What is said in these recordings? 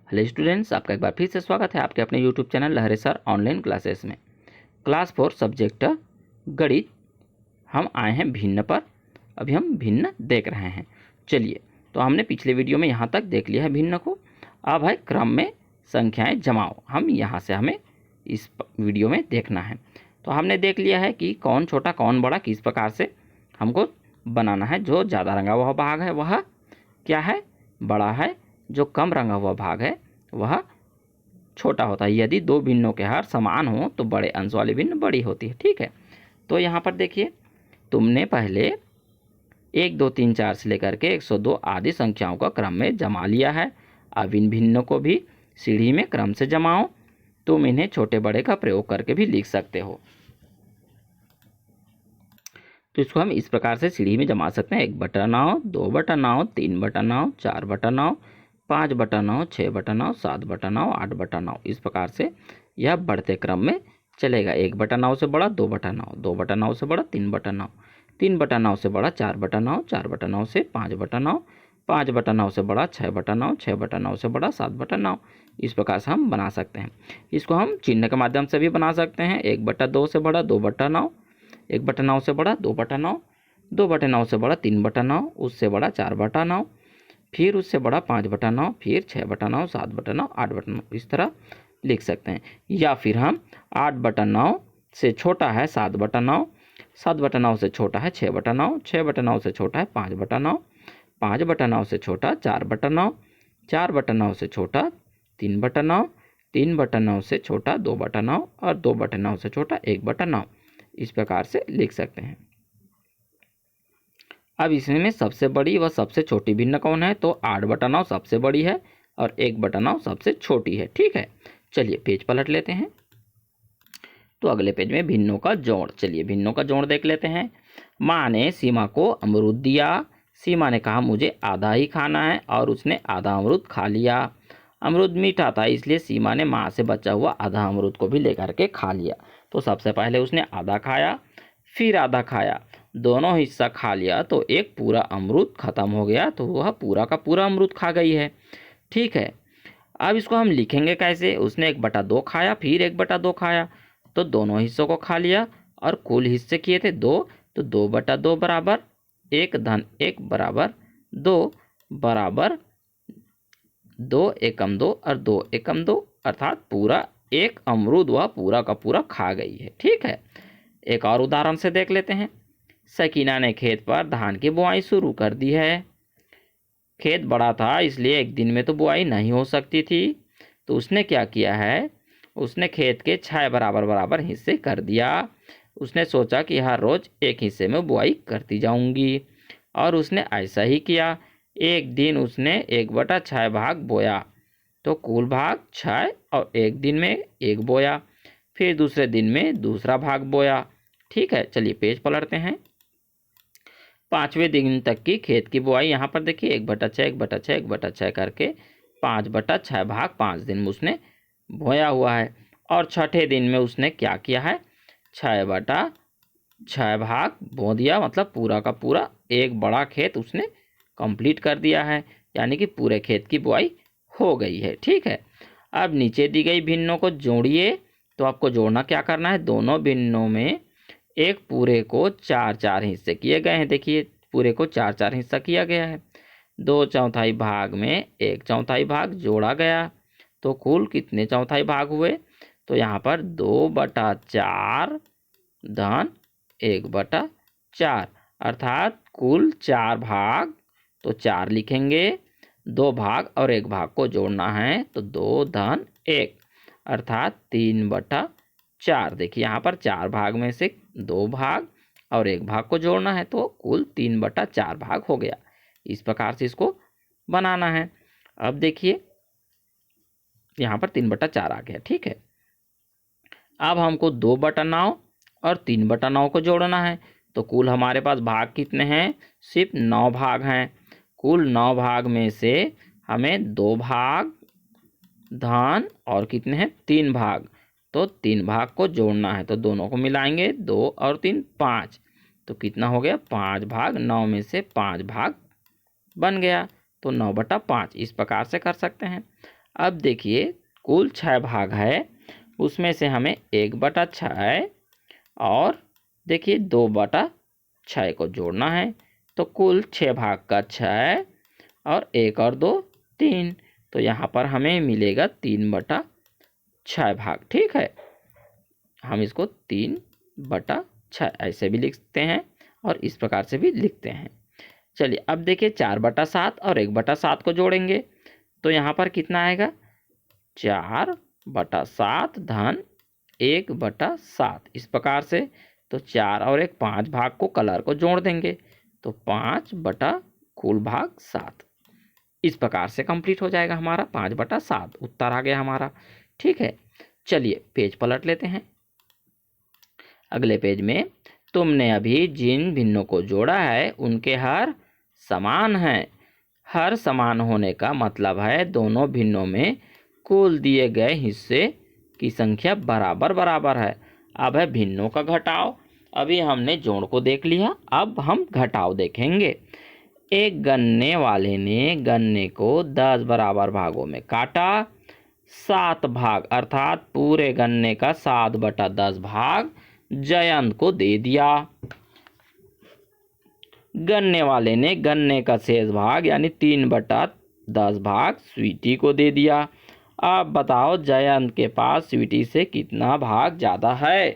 Hello students, आपका एक बार फिर से स्वागत है आपके अपने यूट्यूब चैनल लहरे सर ऑनलाइन क्लासेस में। क्लास 4 सब्जेक्ट गणित हम आए हैं भिन्न पर। अभी हम भिन्न देख रहे हैं। चलिए, तो हमने पिछले वीडियो में यहाँ तक देख लिया है भिन्न को। अब है क्रम में संख्याएं जमाओ। हम यहाँ से हमें इस वीडियो में देखना है। तो हमने देख लिया है कि कौन छोटा कौन बड़ा किस प्रकार से हमको बनाना है। जो ज़्यादा रंगा हुआ भाग है वह क्या है, बड़ा है। जो कम रंगा हुआ भाग है वह छोटा होता है। यदि दो भिन्नों के हर समान हो तो बड़े अंश वाली भिन्न बड़ी होती है। ठीक है, तो यहाँ पर देखिए, तुमने पहले 1 2 3 4 से लेकर के 102 आदि संख्याओं का क्रम में जमा लिया है। अब इन भिन्नों को भी सीढ़ी में क्रम से जमाओ। तुम इन्हें छोटे बड़े का प्रयोग करके भी लिख सकते हो। तो इसको हम इस प्रकार से सीढ़ी में जमा सकते हैं। 1/9, 2/9, 3/9, 4/9, 5/9, 6/9, 7/9, 8/9। इस प्रकार से यह बढ़ते क्रम में चलेगा। 1/9 से बड़ा 2/9, 2/9 से बड़ा 3/9, 3/9 से बड़ा 4/9, 4/9 से 5/9, 5/9 से बड़ा 6/9, 6/9 से बड़ा 7/9। इस प्रकार से हम बना सकते हैं। इसको हम चिन्ह के माध्यम से भी बना सकते हैं। 1/2 से बड़ा 2/9, 1/9 से बड़ा 2/9, 2/9 से बड़ा 3/9, उससे बड़ा 4/9, फिर उससे बड़ा 5/9, फिर 6/9, 7/9, 8/9। इस तरह लिख सकते हैं। या फिर हम 8/9 से छोटा है 7/9, 7/9 से छोटा है 6/9, 6/9 से छोटा है 5/9, 5/9 से छोटा 4/9, 4/9 से छोटा 3/9, 3/9 से छोटा 2/9 और 2/9 से छोटा 1/9। इस प्रकार से लिख सकते हैं। अब इसमें सबसे बड़ी व सबसे छोटी भिन्न कौन है? तो 8/9 सबसे बड़ी है और 1/9 सबसे छोटी है। ठीक है, चलिए पेज पलट लेते हैं। तो अगले पेज में भिन्नों का जोड़। चलिए भिन्नों का जोड़ देख लेते हैं। माँ ने सीमा को अमरूद दिया। सीमा ने कहा मुझे आधा ही खाना है और उसने आधा अमरूद खा लिया। अमरूद मीठा था, इसलिए सीमा ने माँ से बचा हुआ आधा अमरूद को भी लेकर के खा लिया। तो सबसे पहले उसने आधा खाया, फिर आधा खाया, दोनों हिस्सा खा लिया तो एक पूरा अमरूद खत्म हो गया। तो वह पूरा का पूरा अमरूद खा गई है। ठीक है, अब इसको हम लिखेंगे कैसे? उसने 1/2 खाया, फिर 1/2 खाया, तो दोनों हिस्सों को खा लिया और कुल हिस्से किए थे 2। तो 2/2 बराबर 1 धन 1 बराबर 2 बराबर 2 एकम 2 और 2 एकम 2, अर्थात पूरा एक अमरूद वह पूरा का पूरा खा गई है। ठीक है, एक और उदाहरण से देख लेते हैं। सकीना ने खेत पर धान की बुआई शुरू कर दी है। खेत बड़ा था, इसलिए एक दिन में तो बुआई नहीं हो सकती थी। तो उसने क्या किया है? उसने खेत के 6 बराबर बराबर हिस्से कर दिया। उसने सोचा कि हर रोज एक हिस्से में बुआई करती जाऊंगी और उसने ऐसा ही किया। एक दिन उसने 1/6 भाग बोया, तो कुल भाग 6 और एक दिन में एक बोया। फिर दूसरे दिन में दूसरा भाग बोया। ठीक है, चलिए पेज पलटते हैं। 5वें दिन तक की खेत की बुआई। यहाँ पर देखिए 1/6, 1/6, 1/6 करके 5/6 भाग 5 दिन में उसने बोया हुआ है। और छठे दिन में उसने क्या किया है? 6/6 भाग बो दिया, मतलब पूरा का पूरा एक बड़ा खेत उसने कंप्लीट कर दिया है, यानी कि पूरे खेत की बुआई हो गई है। ठीक है, अब नीचे दी गई भिन्नों को जोड़िए। तो आपको जोड़ना क्या करना है? दोनों भिन्नों में एक पूरे को 4-4 हिस्से किए गए हैं। देखिए पूरे को 4-4 हिस्सा किया गया है। 2/4 भाग में 1/4 भाग जोड़ा गया, तो कुल कितने चौथाई भाग हुए? तो यहाँ पर 2/4 धन 1/4, अर्थात कुल 4 भाग। तो 4 लिखेंगे, 2 भाग और 1 भाग को जोड़ना है, तो 2 धन 1 अर्थात 3/4। देखिए यहाँ पर 4 भाग में से 2 भाग और 1 भाग को जोड़ना है, तो कुल 3/4 भाग हो गया। इस प्रकार से इसको बनाना है। अब देखिए यहाँ पर 3/4 आ गया। ठीक है, अब हमको 2/9 और 3/9 को जोड़ना है। तो कुल हमारे पास भाग कितने हैं? सिर्फ 9 भाग हैं। कुल 9 भाग में से हमें 2 भाग धन और कितने हैं? 3 भाग। तो 3 भाग को जोड़ना है, तो दोनों को मिलाएंगे, 2 और 3 5। तो कितना हो गया? 5 भाग। 9 में से 5 भाग बन गया, तो 9/5। इस प्रकार से कर सकते हैं। अब देखिए कुल 6 भाग है, उसमें से हमें 1/6 और देखिए 2/6 को जोड़ना है। तो कुल 6 भाग का 6 और 1 और 2 3, तो यहाँ पर हमें मिलेगा 3/6 भाग। ठीक है, हम इसको 3/6 ऐसे भी लिख सकते हैं और इस प्रकार से भी लिखते हैं। चलिए अब देखिए 4/7 और 1/7 को जोड़ेंगे तो यहाँ पर कितना आएगा, 4/7 धन 1/7 इस प्रकार से। तो 4 और 1 5 भाग को कलर को जोड़ देंगे तो 5/कुल भाग 7 इस प्रकार से कंप्लीट हो जाएगा हमारा 5/7 उत्तर आ गया हमारा। ठीक है, चलिए पेज पलट लेते हैं। अगले पेज में तुमने अभी जिन भिन्नों को जोड़ा है उनके हर समान हैं। हर समान होने का मतलब है दोनों भिन्नों में कुल दिए गए हिस्से की संख्या बराबर बराबर है। अब है भिन्नों का घटाव। अभी हमने जोड़ को देख लिया, अब हम घटाव देखेंगे। एक गन्ने वाले ने गन्ने को 10 बराबर भागों में काटा। 7 भाग अर्थात पूरे गन्ने का 7/10 भाग जयंत को दे दिया। गन्ने वाले ने गन्ने का शेष भाग यानी 3/10 भाग स्वीटी को दे दिया। अब बताओ जयंत के पास स्वीटी से कितना भाग ज़्यादा है।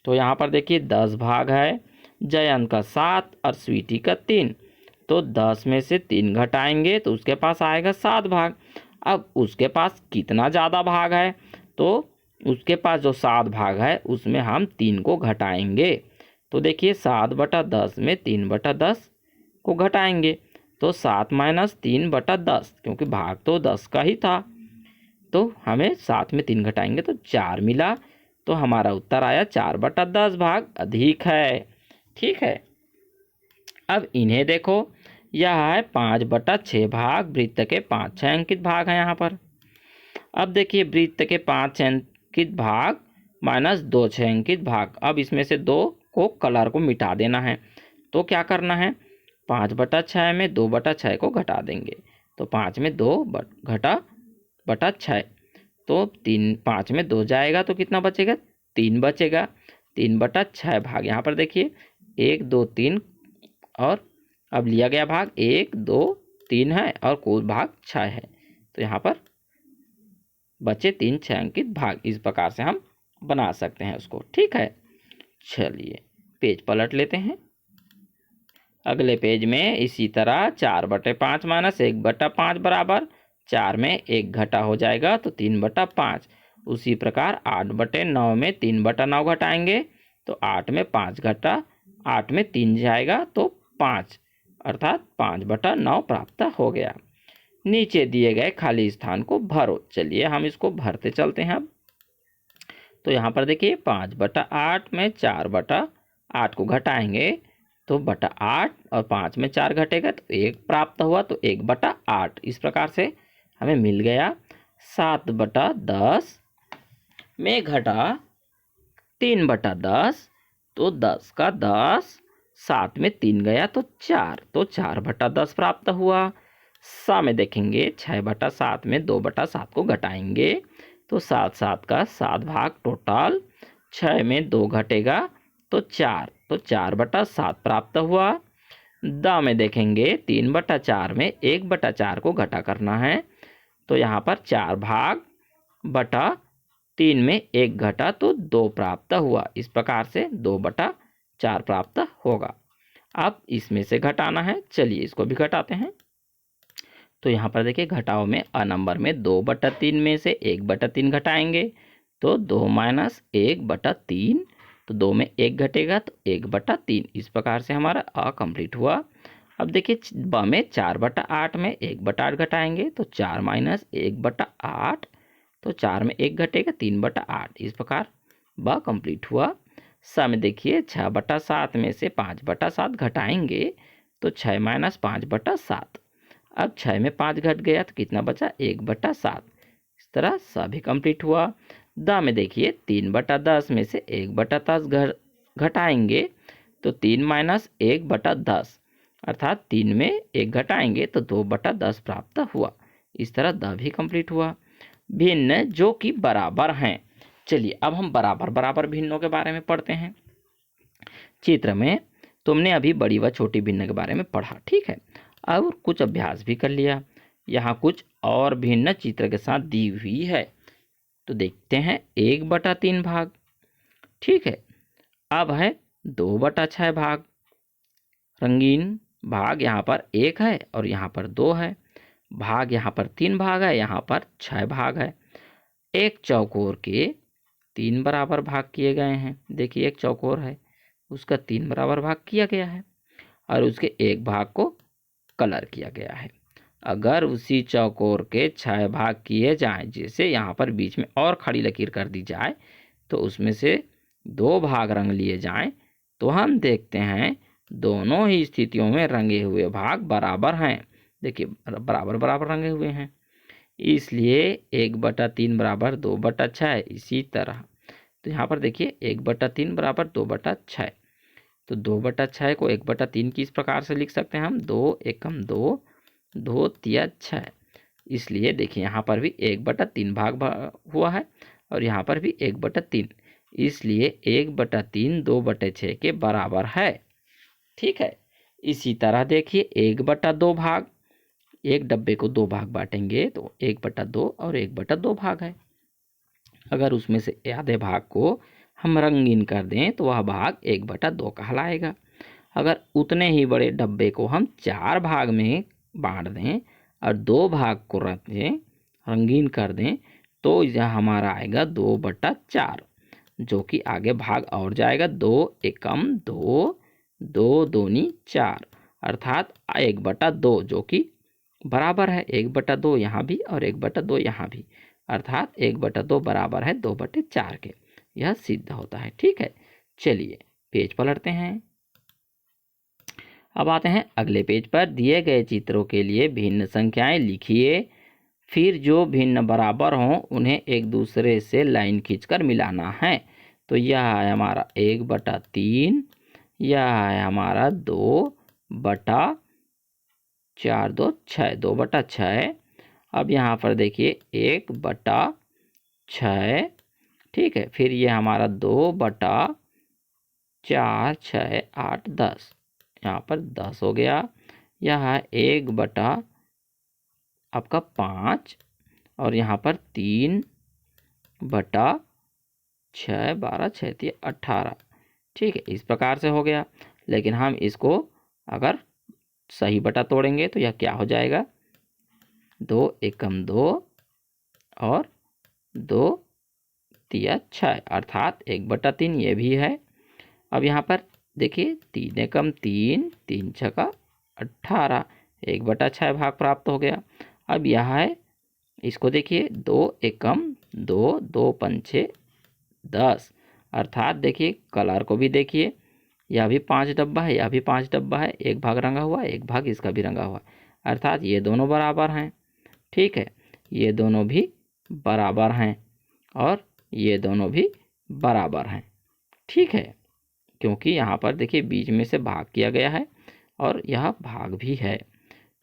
तो यहाँ पर देखिए 10 भाग है, जयंत का 7 और स्वीटी का 3। तो 10 में से 3 घटाएंगे तो उसके पास आएगा 7 भाग। अब उसके पास कितना ज़्यादा भाग है, तो उसके पास जो 7 भाग है उसमें हम 3 को घटाएंगे। तो देखिए 7/10 में 3/10 को घटाएंगे तो 7 - 3/10, क्योंकि भाग तो 10 का ही था। तो हमें 7 में 3 घटाएंगे तो 4 मिला। तो हमारा उत्तर आया 4/10 भाग अधिक है। ठीक है, अब इन्हें देखो, यह है 5/6 भाग। वृत्त के 5 छायांकित भाग हैं यहाँ पर। अब देखिए वृत्त के 5 छायांकित भाग माइनस 2 छायांकित भाग। अब इसमें से 2 को कलर को मिटा देना है। तो क्या करना है, 5/6 में 2/6 को घटा देंगे। तो 5 में 2 घटा/6 तो 5 में 2 जाएगा तो कितना बचेगा, 3 बचेगा। 3/6 भाग यहाँ पर देखिए 1 2 3 और अब लिया गया भाग 1 2 3 है और कुल भाग 6 है। तो यहाँ पर बचे 3 छायांकित भाग। इस प्रकार से हम बना सकते हैं उसको। ठीक है, चलिए पेज पलट लेते हैं। अगले पेज में इसी तरह 4/5 - 1/5 बराबर 4 में 1 घटा हो जाएगा तो 3/5। उसी प्रकार 8/9 में 3/9 घटाएंगे तो 8 में 5 घटा, 8 में 3 जाएगा तो 5 अर्थात 5/9 प्राप्त हो गया। नीचे दिए गए खाली स्थान को भरो। चलिए हम इसको भरते चलते हैं। अब तो यहाँ पर देखिए 5/8 में 4/8 को घटाएंगे तो 8 और 5 में 4 घटेगा तो 1 प्राप्त हुआ तो 1/8। इस प्रकार से हमें मिल गया। 7/10 में घटा 3/10 तो 10 का 10, 7 में 3 गया तो 4, तो 4/10 प्राप्त हुआ। में देखेंगे 6/7 में 2/7 को घटाएंगे तो 7 का 7 भाग टोटल। 6 में 2 घटेगा तो 4, तो 4/7 प्राप्त हुआ। में देखेंगे 3/4 में 1/4 को घटा करना है तो यहाँ पर 4 भाग बटा 3 में 1 घटा तो 2 प्राप्त हुआ। इस प्रकार से 2/4 प्राप्त होगा। अब इसमें से घटाना है, चलिए इसको भी घटाते हैं। तो यहाँ पर देखिए घटाव में अ नंबर में 2/3 में से 1/3 घटाएंगे तो 2 - 1/3, तो 2 में 1 घटेगा तो 1/3। इस प्रकार से हमारा अ कंप्लीट हुआ। अब देखिए ब में 4/8 में 1/8 घटाएंगे तो 4 - 1/8, तो 4 में 1 घटेगा 3/8। इस प्रकार ब कंप्लीट हुआ। में देखिए 6/7 में से 5/7 घटाएंगे तो 6 - 5/7। अब 6 में 5 घट गया तो कितना बचा, 1/7। इस तरह सभी कंप्लीट हुआ। में देखिए 3/10 में से 1/10 घटाएंगे तो 3 - 1/10 अर्थात 3 में 1 घटाएंगे तो 2/10 प्राप्त हुआ। इस तरह द भी कंप्लीट हुआ। भिन्न जो कि बराबर हैं। चलिए अब हम बराबर बराबर भिन्नों के बारे में पढ़ते हैं। चित्र में तुमने अभी बड़ी व छोटी भिन्न के बारे में पढ़ा, ठीक है। अब कुछ अभ्यास भी कर लिया। यहाँ कुछ और भिन्न चित्र के साथ दी हुई है, तो देखते हैं 1/3 भाग, ठीक है। अब है 2/6 भाग। रंगीन भाग यहाँ पर 1 है और यहाँ पर 2 है। भाग यहाँ पर 3 भाग है, यहाँ पर 6 भाग है। एक चौकोर के 3 बराबर भाग किए गए हैं। देखिए एक चौकोर है, उसका 3 बराबर भाग किया गया है और उसके एक भाग को कलर किया गया है। अगर उसी चौकोर के 6 भाग किए जाएं, जैसे यहाँ पर बीच में और खड़ी लकीर कर दी जाए, तो उसमें से 2 भाग रंग लिए जाएं, तो हम देखते हैं दोनों ही स्थितियों में रंगे हुए भाग बराबर हैं। देखिए बराबर बराबर रंगे हुए हैं, इसलिए 1/3 बराबर 2/6। इसी तरह तो यहाँ पर देखिए 1/3 बराबर 2/6। तो 2/6 को 1/3 की इस प्रकार से लिख सकते हैं हम, 2 एकम 2, 2 तिया 6। इसलिए देखिए यहाँ पर भी 1/3 भाग हुआ है और यहाँ पर भी 1/3, इसलिए 1/3 2/6 के बराबर है, ठीक है। इसी तरह देखिए 1/2 भाग, एक डब्बे को 2 भाग बांटेंगे तो 1/2 और 1/2 भाग है। अगर उसमें से आधे भाग को हम रंगीन कर दें तो वह भाग 1/2 कहलाएगा। अगर उतने ही बड़े डब्बे को हम 4 भाग में बांट दें और 2 भाग को रख दें, रंगीन कर दें, तो यह हमारा आएगा 2/4, जो कि आगे भाग और जाएगा। 2 एकम 2, 2 दूनी 4, अर्थात 1/2, जो कि बराबर है 1/2 यहाँ भी और 1/2 यहाँ भी, अर्थात 1/2 बराबर है 2/4 के। यह सिद्ध होता है, ठीक है। चलिए पेज पलटते हैं। अब आते हैं अगले पेज पर। दिए गए चित्रों के लिए भिन्न संख्याएं लिखिए, फिर जो भिन्न बराबर हों उन्हें एक दूसरे से लाइन खींचकर मिलाना है। तो यह है हमारा 1/3, यह है हमारा 2/4, 2 6, 2/6। अब यहाँ पर देखिए 1/6, ठीक है। फिर ये हमारा 2/4, 6, 8, 10, यहाँ पर 10 हो गया। यह है 1/5 और यहाँ पर 3/6, 12, 6, 18, ठीक है। इस प्रकार से हो गया। लेकिन हम इसको अगर सही बटा तोड़ेंगे तो यह क्या हो जाएगा, 2 एकम 2 और 2 तिया 6, अर्थात 1/3 ये भी है। अब यहाँ पर देखिए 3 एकम 3, 3 छका 18, 1/6 भाग प्राप्त हो गया। अब यह है, इसको देखिए 2 एकम 2, 2 पंचे 10, अर्थात देखिए कलर को भी देखिए, यह भी 5 डब्बा है, यह भी 5 डब्बा है, एक भाग रंगा हुआ है, एक भाग इसका भी रंगा हुआ है, अर्थात ये दोनों बराबर हैं, ठीक है। ये दोनों भी बराबर हैं और ये दोनों भी बराबर हैं, ठीक है। क्योंकि यहाँ पर देखिए बीच में से भाग किया गया है और यह भाग भी है,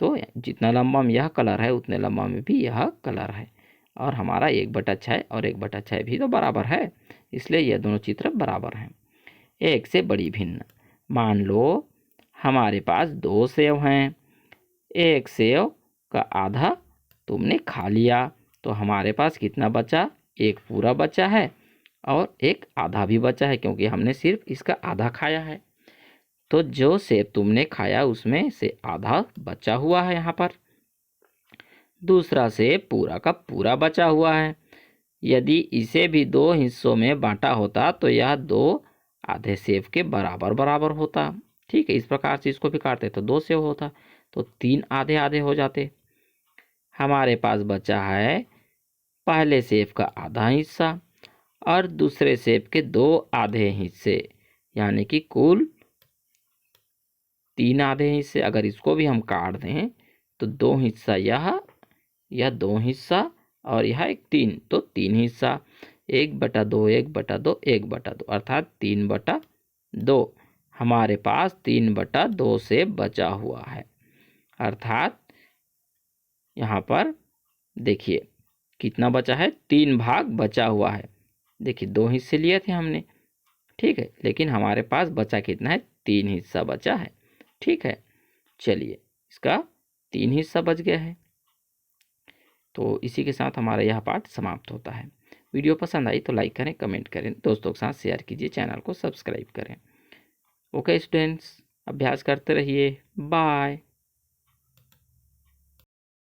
तो जितना लंबा में यह कलर है उतने लंबा में भी यह कलर है, और हमारा 1/6 और 1/6 भी तो बराबर है, इसलिए यह दोनों चित्र बराबर हैं। एक से बड़ी भिन्न, मान लो हमारे पास 2 सेव हैं, एक सेव का आधा तुमने खा लिया, तो हमारे पास कितना बचा, एक पूरा बचा है और एक आधा भी बचा है, क्योंकि हमने सिर्फ इसका आधा खाया है। तो जो सेब तुमने खाया उसमें से आधा बचा हुआ है यहाँ पर, दूसरा सेब पूरा का पूरा बचा हुआ है। यदि इसे भी 2 हिस्सों में बांटा होता तो यह 2 आधे सेब के बराबर बराबर होता, ठीक है। इस प्रकार से इसको भी काटते तो 2 सेब होता, तो 3 आधे आधे हो जाते। हमारे पास बचा है पहले सेब का आधा हिस्सा और दूसरे सेब के 2 आधे हिस्से, यानी कि कुल 3 आधे हिस्से। अगर इसको भी हम काट दें तो 2 हिस्सा यह 2 हिस्सा और यह एक 3, तो 3 हिस्सा, 1/2, 1/2, 1/2, अर्थात 3/2। हमारे पास 3/2 से बचा हुआ है, अर्थात यहाँ पर देखिए कितना बचा है, 3 भाग बचा हुआ है। देखिए 2 हिस्से लिए थे हमने, ठीक है, लेकिन हमारे पास बचा कितना है, 3 हिस्सा बचा है। ठीक है, चलिए इसका 3 हिस्सा बच गया है। तो इसी के साथ हमारा यह पाठ समाप्त होता है। वीडियो पसंद आई तो लाइक करें, कमेंट करें, दोस्तों के साथ शेयर कीजिए, चैनल को सब्सक्राइब करें। ओके स्टूडेंट्स, अभ्यास करते रहिए। बाय।